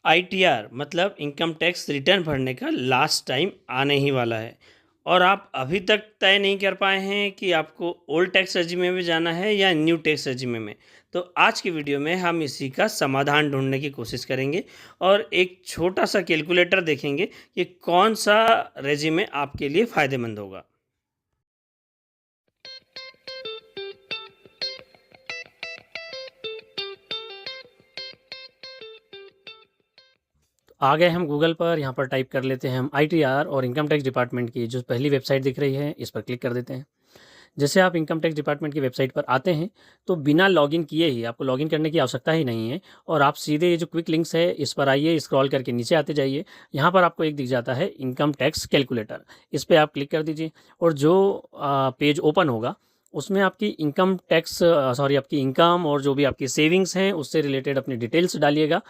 ITR मतलब income tax return भरने का लास्ट टाइम आने ही वाला है और आप अभी तक तय नहीं कर पाए हैं कि आपको ओल्ड टैक्स रेजिमे में जाना है या न्यू टैक्स रेजिमे में। तो आज की वीडियो में हम इसी का समाधान ढूंढने की कोशिश करेंगे और एक छोटा सा कैलकुलेटर देखेंगे कि कौन सा रेजिमे आपके लिए फ़ायदेमंद होगा। आ गए हम गूगल पर, यहाँ पर टाइप कर लेते हैं हम आईटीआर और इनकम टैक्स डिपार्टमेंट की जो पहली वेबसाइट दिख रही है इस पर क्लिक कर देते हैं। जैसे आप इनकम टैक्स डिपार्टमेंट की वेबसाइट पर आते हैं तो बिना लॉगिन किए ही आपको लॉगिन करने की आवश्यकता ही नहीं है और आप सीधे ये जो क्विक लिंक्स है इस पर आइए, स्क्रॉल करके नीचे आते जाइए। यहाँ पर आपको एक दिख जाता है इनकम टैक्स कैलकुलेटर, इस पर आप क्लिक कर दीजिए और जो पेज ओपन होगा उसमें आपकी इनकम टैक्स आपकी इनकम और जो भी आपकी सेविंग्स हैं उससे रिलेटेड अपनी डिटेल्स डालिएगा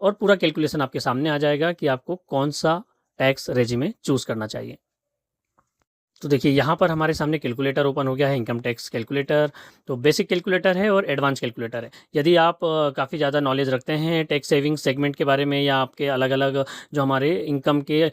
और पूरा कैलकुलेशन आपके सामने आ जाएगा कि आपको कौन सा टैक्स रेजिमे चूज़ करना चाहिए। तो देखिए यहाँ पर हमारे सामने कैलकुलेटर ओपन हो गया है, इनकम टैक्स कैलकुलेटर। तो बेसिक कैलकुलेटर है और एडवांस कैलकुलेटर है। यदि आप काफ़ी ज़्यादा नॉलेज रखते हैं टैक्स सेविंग सेगमेंट के बारे में या आपके अलग अलग जो हमारे इनकम के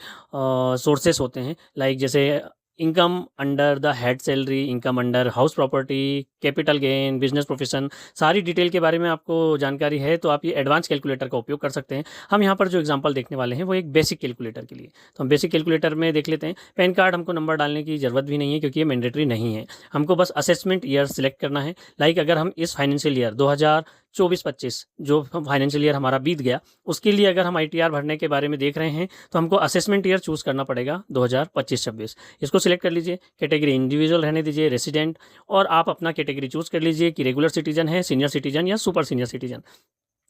सोर्सेस होते हैं, लाइक जैसे income under the head salary, income under house property, capital gain, business profession, सारी डिटेल के बारे में आपको जानकारी है तो आप ये एडवांस कैलकुलेटर का उपयोग कर सकते हैं। हम यहाँ पर जो एग्जांपल देखने वाले हैं वो एक बेसिक कैलकुलेटर के लिए, तो हम बेसिक कैलकुलेटर में देख लेते हैं। पैन कार्ड हमको नंबर डालने की ज़रूरत भी नहीं है क्योंकि ये मैंडेटरी नहीं है। हमको बस असेसमेंट ईयर सिलेक्ट करना है। लाइक अगर हम इस फाइनेंशियल ईयर 2024-25 जो फाइनेंशियल ईयर हमारा बीत गया उसके लिए अगर हम आईटीआर भरने के बारे में देख रहे हैं तो हमको असेसमेंट ईयर चूज़ करना पड़ेगा 2025-26। इसको सिलेक्ट कर लीजिए। कैटेगरी इंडिविजुअल रहने दीजिए, रेसिडेंट, और आप अपना कैटेगरी चूज़ कर लीजिए कि रेगुलर सिटीजन है, सीनियर सिटीजन या सुपर सीनियर सिटीजन।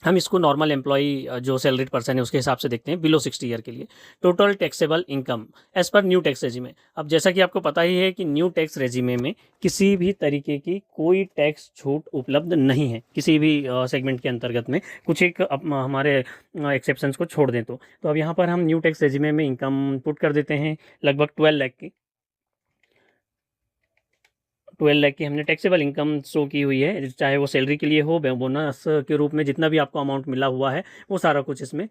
हम इसको नॉर्मल एम्प्लॉई जो सैलरीड पर्सन है उसके हिसाब से देखते हैं बिलो 60 ईयर के लिए। टोटल टैक्सेबल इनकम एज पर न्यू टैक्स रेजिमे। अब जैसा कि आपको पता ही है कि न्यू टैक्स रेजिमे में किसी भी तरीके की कोई टैक्स छूट उपलब्ध नहीं है किसी भी सेगमेंट के अंतर्गत में, कुछ एक हमारे एक्सेप्शंस को छोड़ दें तो अब यहाँ पर हम न्यू टैक्स रेजिमे में इनकम पुट कर देते हैं लगभग 12 लाख की। 12 लाख की हमने टैक्सेबल इनकम शो की हुई है, चाहे वो सैलरी के लिए हो, बोनस के रूप में जितना भी आपको अमाउंट मिला हुआ है वो सारा कुछ इसमें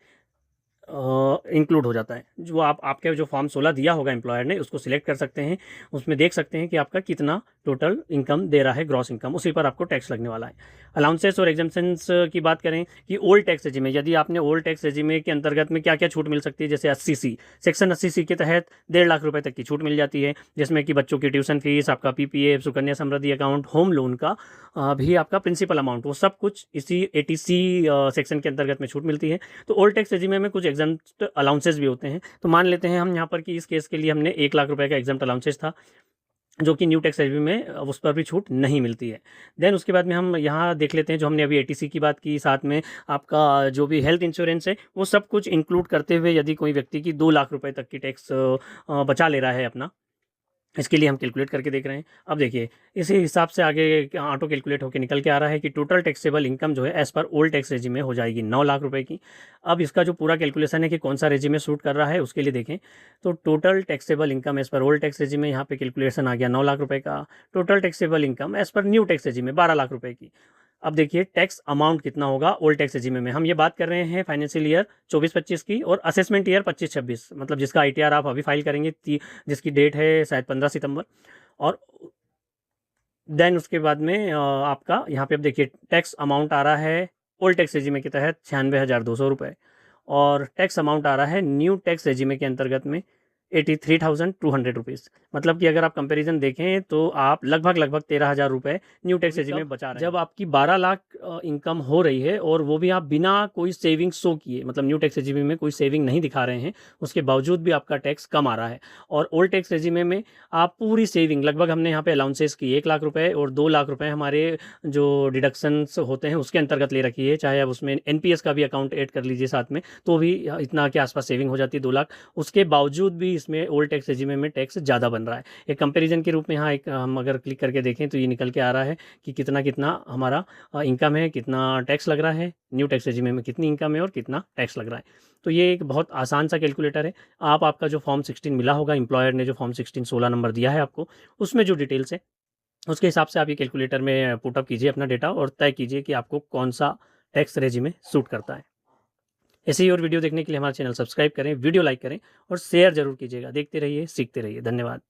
इंक्लूड हो जाता है। जो आपके जो फॉर्म 16 दिया होगा एम्प्लॉयर ने उसको सिलेक्ट कर सकते हैं। उसमें देख सकते हैं कि आपका कितना टोटल इनकम दे रहा है, ग्रॉस इनकम, उसी पर आपको टैक्स लगने वाला है। अलाउंसेस और एग्जाम्पशंस की बात करें कि ओल्ड टैक्स रेजिमे, यदि आपने ओल्ड टैक्स रेजिमे के अंतर्गत में क्या क्या छूट मिल सकती है, जैसे 80C सेक्शन 80C के तहत 1.5 लाख रुपए तक की छूट मिल जाती है, जिसमें कि बच्चों की ट्यूशन फीस, आपका PPF, Sukanya Samriddhi account, home loan का भी आपका प्रिंसिपल अमाउंट, वो सब कुछ इसी 80C सेक्शन के अंतर्गत में छूट मिलती है। तो ओल्ड टैक्स रेजिमे में कुछ एग्जाम्प्ट अलाउंसेस भी होते हैं। तो मान लेते हैं हम यहाँ पर कि इस केस के लिए हमने 1 लाख रुपए का एग्जाम्प्ट अलाउंसेस था जो कि न्यू टैक्स रेजिमे में उस पर भी छूट नहीं मिलती है। देन उसके बाद में हम यहाँ देख लेते हैं जो हमने अभी एटीसी की बात की, साथ में आपका जो भी हेल्थ इंश्योरेंस है वो सब कुछ इंक्लूड करते हुए यदि कोई व्यक्ति की 2 लाख रुपए तक की टैक्स बचा ले रहा है अपना, इसके लिए हम कैलकुलेट करके देख रहे हैं। अब देखिए इसी हिसाब से आगे ऑटो कैलकुलेट होकर निकल के आ रहा है कि टोटल टैक्सेबल इनकम जो है एज पर ओल्ड टैक्स रेजिमे हो जाएगी 9 लाख रुपए की। अब इसका जो पूरा कैलकुलेशन है कि कौन सा रेजिमे सूट कर रहा है उसके लिए देखें तो टोटल टैक्सेबल इनकम एज पर ओल्ड टैक्स रेजिमे, यहाँ पे कैलकुलेशन आ गया 9 लाख रुपए का। टोटल टैक्सेबल इनकम एज पर न्यू टैक्स रेजिमे 12 लाख रुपए की। अब देखिए टैक्स अमाउंट कितना होगा ओल्ड टैक्स रेजिमे में। हम ये बात कर रहे हैं फाइनेंशियल ईयर 24-25 की और असेसमेंट ईयर 25-26, मतलब जिसका आईटीआर आप अभी फाइल करेंगे, जिसकी डेट है शायद 15 सितंबर। और देन उसके बाद में आपका यहाँ पे अब देखिए टैक्स अमाउंट आ रहा है ओल्ड टैक्स रेजिमे के तहत 96,200 रुपये और टैक्स अमाउंट आ रहा है न्यू टैक्स रेजिमे के अंतर्गत में 83,200 रुपीज़। मतलब कि अगर आप कंपैरिजन देखें तो आप लगभग 13,000 रुपये न्यू टैक्स रेजिमे में बचा रहे हैं। जब आपकी 12 लाख इनकम हो रही है और वो भी आप बिना कोई सेविंग शो किए, मतलब न्यू टैक्स रेजिमे में कोई सेविंग नहीं दिखा रहे हैं, उसके बावजूद भी आपका टैक्स कम आ रहा है। और ओल्ड टैक्स रेजिमे में आप पूरी सेविंग लगभग, हमने यहाँ पे अलाउंसेस की 1 लाख रुपये और 2 लाख रुपये हमारे जो डिडक्शंस होते हैं उसके अंतर्गत ले रखी है, चाहे आप उसमें एनपीएस का भी अकाउंट ऐड कर लीजिए साथ में तो भी इतना के आसपास सेविंग हो जाती है 2 लाख। उसके बावजूद भी इसमें ओल्ड टैक्स रेजिमे में टैक्स ज़्यादा बन रहा है। एक कंपैरिजन के रूप में यहाँ एक हम अगर क्लिक करके देखें तो ये निकल के आ रहा है कि कितना कितना हमारा इनकम है, कितना टैक्स लग रहा है, न्यू टैक्स रेजिमे में कितनी इनकम है और कितना टैक्स लग रहा है। तो ये एक बहुत आसान सा कैलकुलेटर है। आपका जो फॉर्म 16 मिला होगा, एम्प्लॉयर ने जो फॉर्म 16 16 नंबर दिया है आपको, उसमें जो डिटेल्स है उसके हिसाब से आप ये कैलकुलेटर में पुटअप कीजिए अपना डेटा और तय कीजिए कि आपको कौन सा टैक्स रेजिमे सूट करता है। ऐसे ही और वीडियो देखने के लिए हमारा चैनल सब्सक्राइब करें, वीडियो लाइक करें और शेयर जरूर कीजिएगा। देखते रहिए, सीखते रहिए। धन्यवाद।